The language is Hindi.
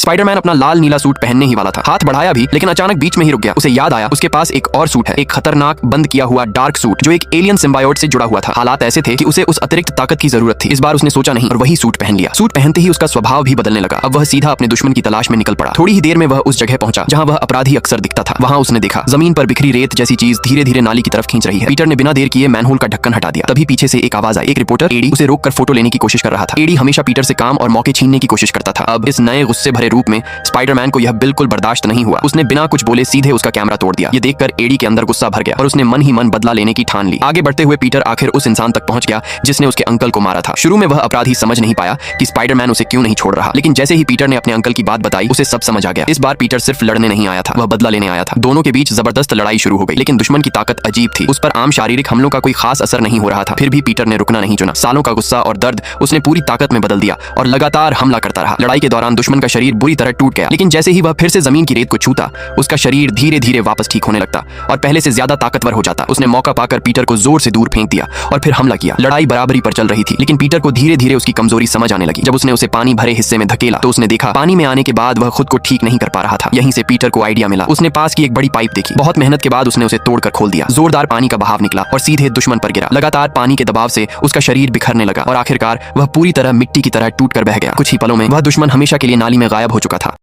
स्पाइडरमैन अपना लाल नीला सूट पहनने ही वाला था, हाथ बढ़ाया भी, लेकिन अचानक बीच में ही रुक गया। उसे याद आया उसके पास एक और सूट है, एक खतरनाक बंद किया हुआ डार्क सूट जो एक एलियन सिम्बायोट से जुड़ा हुआ था। हालात ऐसे थे कि उसे उस अतिरिक्त ताकत की जरूरत थी। इस बार उसने सोचा नहीं और वही सूट पहन लिया। सूट पहनते ही उसका स्वभाव भी बदलने लगा। अब वह सीधा अपने दुश्मन की तलाश में निकल पड़ा। थोड़ी ही देर में वह उस जगह पहुंचा जहां वह अपराधी अक्सर दिखता था। वहां उसने देखा जमीन पर बिखरी रेत जैसी चीज धीरे धीरे नाली की तरफ खींच रही है। पीटर ने बिना देर किए मैनहोल का ढक्कन हटा दिया। तभी पीछे से एक आवाज आई। एक रिपोर्टर एडी उसे रोककर फोटो लेने की कोशिश कर रहा था। एडी हमेशा पीटर से काम और मौके छीनने की कोशिश करता था। अब इस नए गुस्से भरे रूप में स्पाइडरमैन को यह बिल्कुल बर्दाश्त नहीं हुआ। उसने बिना कुछ बोले सीधे उसका कैमरा तोड़ दिया। ये देखकर एडी के अंदर गुस्सा भर गया और उसने मन ही मन बदला लेने की ठान ली। आगे बढ़ते हुए पीटर आखिर उस इंसान तक पहुंच गया जिसने उसके अंकल को मारा था। शुरू में वह अपराधी समझ नहीं पाया कि स्पाइडरमैन उसे क्यों नहीं छोड़ रहा, लेकिन जैसे ही पीटर ने अपने अंकल की बात बताई उसे सब समझ आ गया। इस बार पीटर सिर्फ लड़ने नहीं आया था, वह बदला लेने आया था। दोनों के बीच जबरदस्त लड़ाई शुरू हो गई, लेकिन दुश्मन की ताकत अजीब थी। उस पर आम शारीरिक हमलों का कोई खास असर नहीं हो रहा था। फिर भी पीटर ने रुकना नहीं चुना। सालों का गुस्सा और दर्द उसने पूरी ताकत में बदल दिया और लगातार हमला करता रहा। लड़ाई के दौरान दुश्मन का शरीर बुरी तरह टूट गया, लेकिन जैसे ही वह फिर से जमीन की रेत को छूता उसका शरीर धीरे धीरे वापस ठीक होने लगता और पहले से ज्यादा ताकतवर हो जाता। उसने मौका पाकर पीटर को जोर से दूर फेंक दिया और फिर हमला किया। लड़ाई बराबरी पर चल रही थी, लेकिन पीटर को धीरे धीरे उसकी कमजोरी समझ आने लगी। जब उसने उसे पानी भरे हिस्से में धकेला तो उसने देखा पानी में आने के बाद वह खुद को ठीक नहीं कर पा रहा था। यहीं से पीटर को आइडिया मिला। उसने पास की एक बड़ी पाइप देखी। बहुत मेहनत के बाद उसने उसे तोड़कर खोल दिया। जोरदार पानी का बहाव निकला और सीधे दुश्मन पर गिरा। लगातार पानी के दबाव से उसका शरीर बिखरने लगा और आखिरकार वह पूरी तरह मिट्टी की तरह टूट कर बह गया। कुछ ही पलों में वह दुश्मन हमेशा के लिए नाली में गायब हो चुका था।